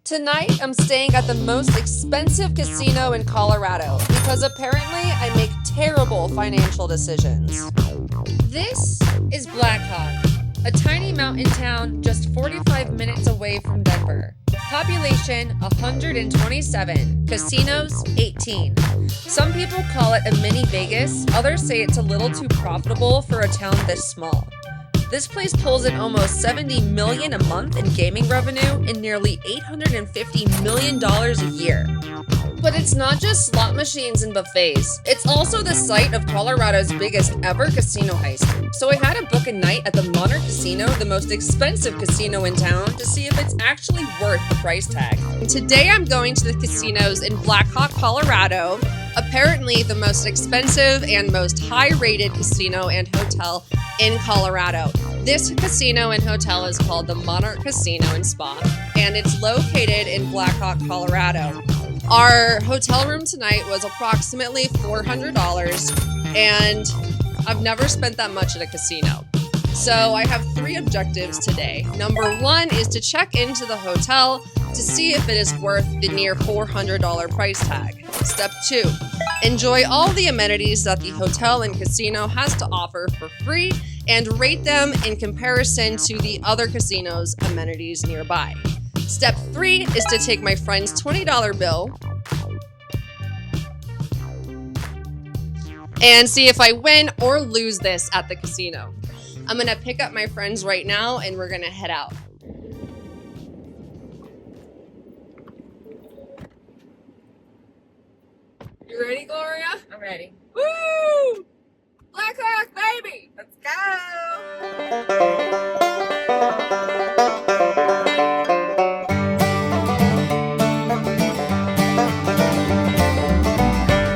Tonight, I'm staying at the most expensive casino in Colorado because apparently I make terrible financial decisions. This is Blackhawk, a tiny mountain town just 45 minutes away from Denver. Population 127, casinos 18. Some people call it a mini Vegas, others say it's a little too profitable for a town this small. This place pulls in almost $70 million a month in gaming revenue and nearly $850 million a year. But it's not just slot machines and buffets. It's also the site of Colorado's biggest ever casino heist. So I had to book a night at the Monarch Casino, the most expensive casino in town, to see if it's actually worth the price tag. And today I'm going to the casinos in Blackhawk, Colorado, apparently the most expensive and most high-rated casino and hotel in Colorado. This casino and hotel is called the Monarch Casino and Spa, and it's located in Blackhawk, Colorado. Our hotel room tonight was approximately $400, and I've never spent that much at a casino. So I have 3 objectives today. Number 1 is to check into the hotel to see if it is worth the near $400 price tag. Step 2, enjoy all the amenities that the hotel and casino has to offer for free and rate them in comparison to the other casinos' amenities nearby. Step 3 is to take my friend's $20 bill and see if I win or lose this at the casino. I'm gonna pick up my friends right now and we're gonna head out. You ready, Gloria? I'm ready. Woo! Blackhawk, baby! Let's go!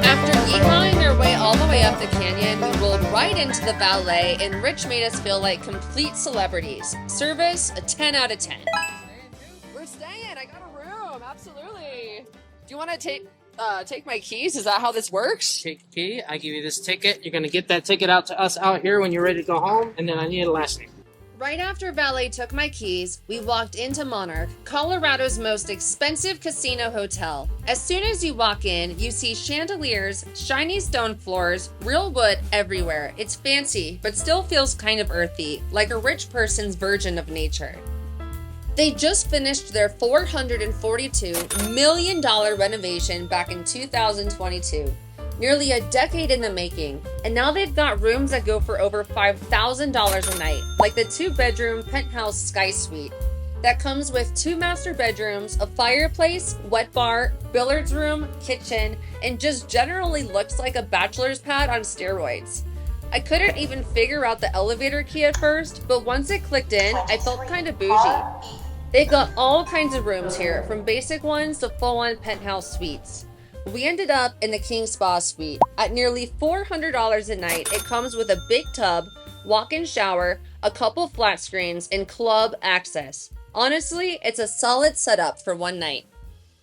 After yeehawing our way all the way up the canyon, we rolled right into the valet, and Rich made us feel like complete celebrities. Service, a 10 out of 10. We're staying. I got a room. Absolutely. Do you want to take my keys? Is that how this works? Take the key. I give you this ticket. You're going to get that ticket out to us out here when you're ready to go home, and then I need a last name. Right after valet took my keys, we walked into Monarch, Colorado's most expensive casino hotel. As soon as you walk in, you see chandeliers, shiny stone floors, real wood everywhere. It's fancy, but still feels kind of earthy, like a rich person's version of nature. They just finished their $442 million renovation back in 2022. Nearly a decade in the making, and now they've got rooms that go for over $5,000 a night, like the 2-bedroom penthouse Sky Suite. That comes with 2 master bedrooms, a fireplace, wet bar, billiards room, kitchen, and just generally looks like a bachelor's pad on steroids. I couldn't even figure out the elevator key at first, but once it clicked in, I felt kind of bougie. They've got all kinds of rooms here, from basic ones to full-on penthouse suites. We ended up in the King Spa Suite. At nearly $400 a night, it comes with a big tub, walk-in shower, a couple flat screens, and club access. Honestly, it's a solid setup for one night.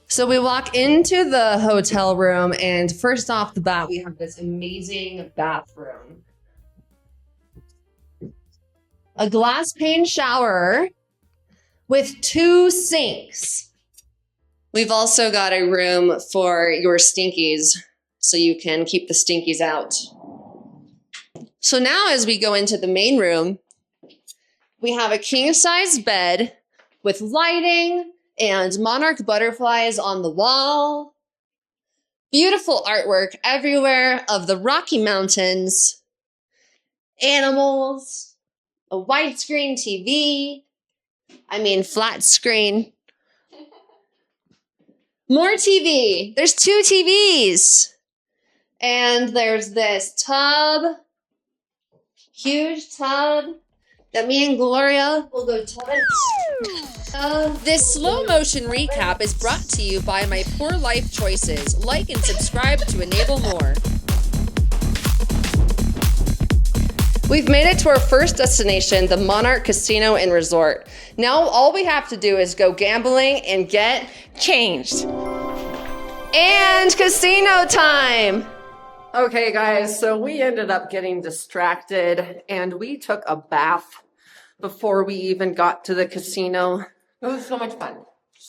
So we walk into the hotel room, and first off the bat, we have this amazing bathroom. A glass pane shower with 2 sinks. We've also got a room for your stinkies, so you can keep the stinkies out. So now as we go into the main room, we have a king-size bed with lighting and monarch butterflies on the wall. Beautiful artwork everywhere of the Rocky Mountains, animals, a widescreen TV, flat screen. More TV. There's 2 TVs. And there's this tub. Huge tub that me and Gloria will go tub. This slow motion recap is brought to you by my poor life choices. Like and subscribe to enable more. We've made it to our first destination, the Monarch Casino and Resort. Now all we have to do is go gambling and get changed. And casino time! Okay, guys, so we ended up getting distracted and we took a bath before we even got to the casino. It was so much fun.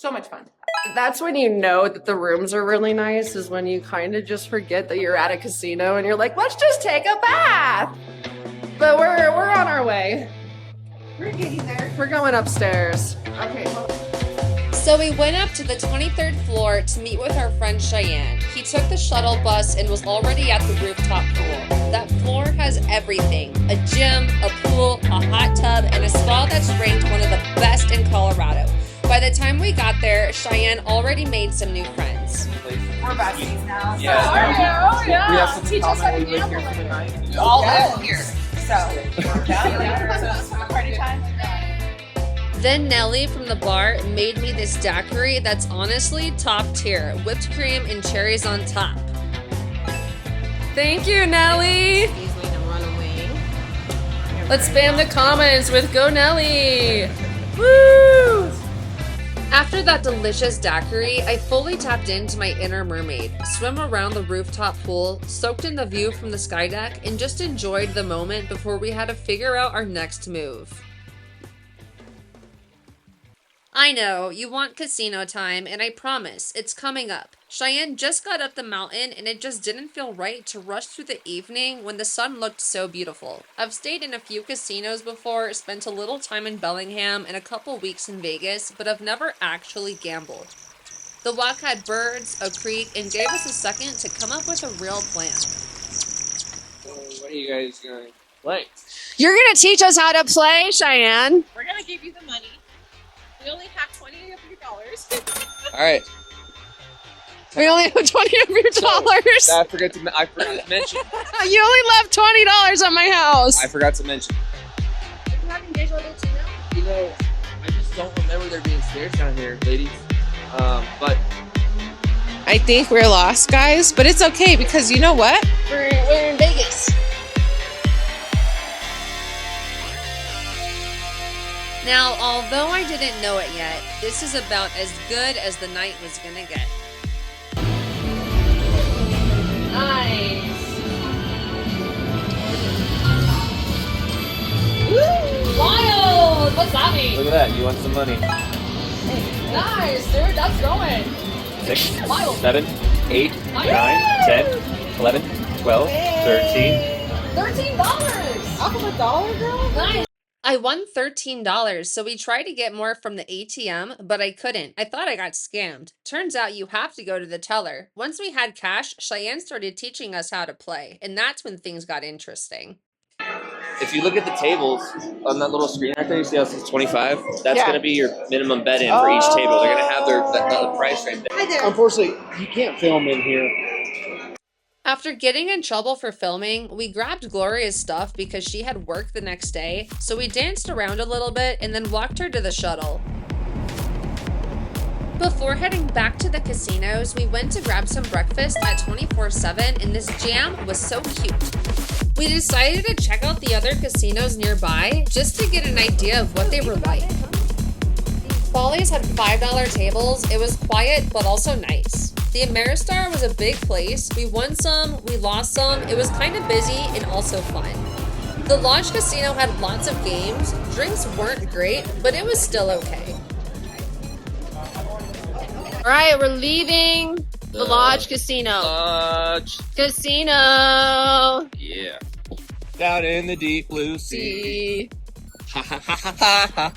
So much fun. That's when you know that the rooms are really nice, is when you kind of just forget that you're at a casino and you're like, let's just take a bath. But we're on our way. We're getting there. We're going upstairs. Okay. Well, So we went up to the 23rd floor to meet with our friend Cheyenne. He took the shuttle bus and was already at the rooftop pool. That floor has everything: a gym, a pool, a hot tub, and a spa that's ranked one of the best in Colorado. By the time we got there, Cheyenne already made some new friends. we're besties now. Yeah. So, oh, yeah. We have some Teach us how common. to We live here gamble. for the night. We all live here. So, yeah. Party time. Then Nelly from the bar made me this daiquiri that's honestly top tier. Whipped cream and cherries on top. Thank you, Nelly! He's going to run away. Let's spam the comments with Go Nelly! Woo! After that delicious daiquiri, I fully tapped into my inner mermaid, swam around the rooftop pool, soaked in the view from the sky deck, and just enjoyed the moment before we had to figure out our next move. I know, you want casino time, and I promise, it's coming up. Cheyenne just got up the mountain, and it just didn't feel right to rush through the evening when the sun looked so beautiful. I've stayed in a few casinos before, spent a little time in Bellingham, and a couple weeks in Vegas, but I've never actually gambled. The walk had birds, a creek, and gave us a second to come up with a real plan. What are you guys going to play? You're going to teach us how to play, Cheyenne. We're going to give you the money. We only have 20 of your dollars. All right. We only have 20 of your dollars. I forgot to mention. You only left $20 at my house. I forgot to mention. You know, I just don't remember there being stairs down here, ladies. But I think we're lost, guys, but it's okay because you know what? We're in Vegas. Now, although I didn't know it yet, this is about as good as the night was gonna get. Nice. Woo! Wild! What's that mean? look at that. You want some money? Nice, dude. That's going. 6, Wild. 7, 8, 9, 10, 11, 12, 13. $13. Off of $1, girl? Nice. I won $13, so we tried to get more from the ATM, but I couldn't. I thought I got scammed. Turns out you have to go to the teller. Once we had cash, Cheyenne started teaching us how to play, and that's when things got interesting. If you look at the tables on that little screen right there, you see how it says 25? That's Yeah. going to be your minimum bet in for each table. They're going to have the price right there. Unfortunately, you can't film in here. After getting in trouble for filming, we grabbed Gloria's stuff because she had work the next day, so we danced around a little bit and then walked her to the shuttle. Before heading back to the casinos, we went to grab some breakfast at 24/7, and this jam was so cute. We decided to check out the other casinos nearby just to get an idea of what they were like. Bally's had $5 tables. It was quiet, but also nice. The Ameristar was a big place. We won some, we lost some. It was kind of busy and also fun. The Lodge Casino had lots of games. Drinks weren't great, but it was still okay. All right, we're leaving the Lodge Casino. Casino. Yeah. Down in the deep blue sea. Ha ha ha ha ha.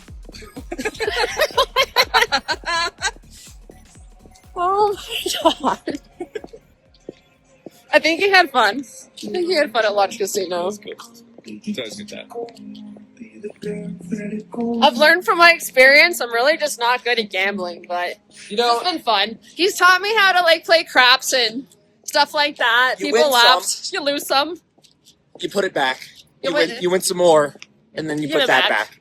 Oh my god. I think he had fun. I think he had fun at Lodge Casino. I've learned from my experience, I'm really just not good at gambling, but You know, it's been fun. He's taught me how to like play craps and stuff like that. You People win laughed. some. You lose some. you put it back. You win- You win some more, and then you Give put it that back. back.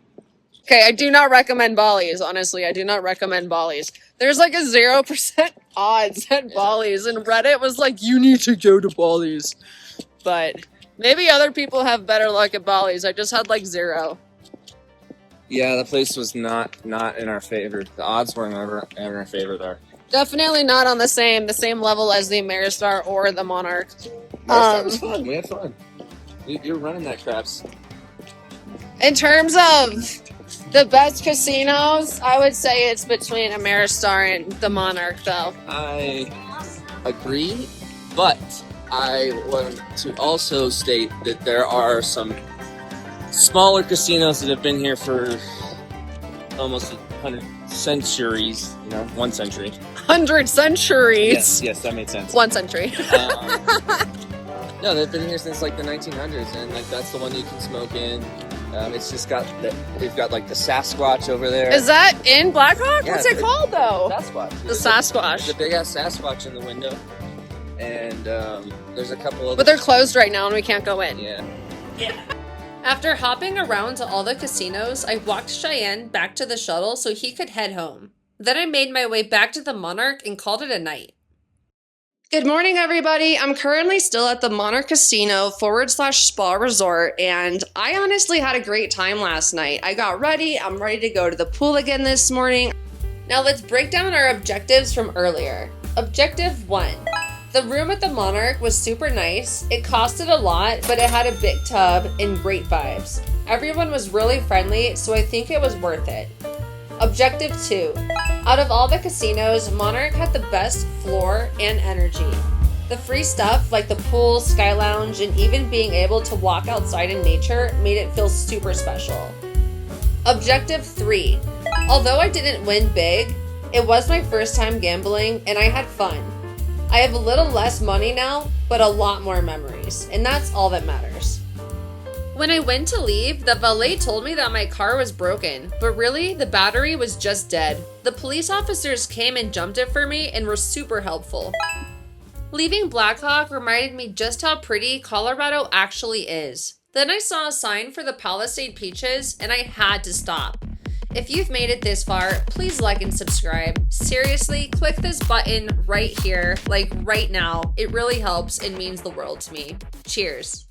Okay, I do not recommend Bally's, honestly. I do not recommend Bally's. There's like a 0% odds at Bally's, and Reddit was like, you need to go to Bally's. But maybe other people have better luck at Bally's. I just had like 0. Yeah, the place was not in our favor. The odds weren't ever in our favor there. Definitely not on the same level as the Ameristar or the Monarch. That was fun. We had fun. You're running that craps. In terms of The best casinos, I would say it's between Ameristar and the Monarch, though. I agree, but I want to also state that there are some smaller casinos that have been here for almost 100 centuries, 1 century. 100 centuries. Yes, that made sense. 1 century. No, they've been here since like the 1900s, and like that's the one you can smoke in. It's just they've got like the Sasquatch over there. Is that in Blackhawk? Yeah, What's it called, though? Sasquatch. The Sasquatch. There's a big ass Sasquatch in the window, and there's a couple of. But they're closed right now, and we can't go in. Yeah. After hopping around to all the casinos, I walked Cheyenne back to the shuttle so he could head home. Then I made my way back to the Monarch and called it a night. Good morning, everybody. I'm currently still at the Monarch Casino /Spa Resort, and I honestly had a great time last night. I got ready. I'm ready to go to the pool again this morning. Now let's break down our objectives from earlier. Objective 1. The room at the Monarch was super nice. It costed a lot, but it had a big tub and great vibes. Everyone was really friendly, so I think it was worth it. Objective 2. Out of all the casinos, Monarch had the best floor and energy. The free stuff like the pool, sky lounge, and even being able to walk outside in nature made it feel super special. Objective 3. Although I didn't win big, it was my first time gambling and I had fun. I have a little less money now, but a lot more memories, and that's all that matters. When I went to leave, the valet told me that my car was broken, but really, the battery was just dead. The police officers came and jumped it for me and were super helpful. Leaving Blackhawk reminded me just how pretty Colorado actually is. Then I saw a sign for the Palisade Peaches, and I had to stop. If you've made it this far, please like and subscribe. Seriously, click this button right here, like right now. It really helps and means the world to me. Cheers.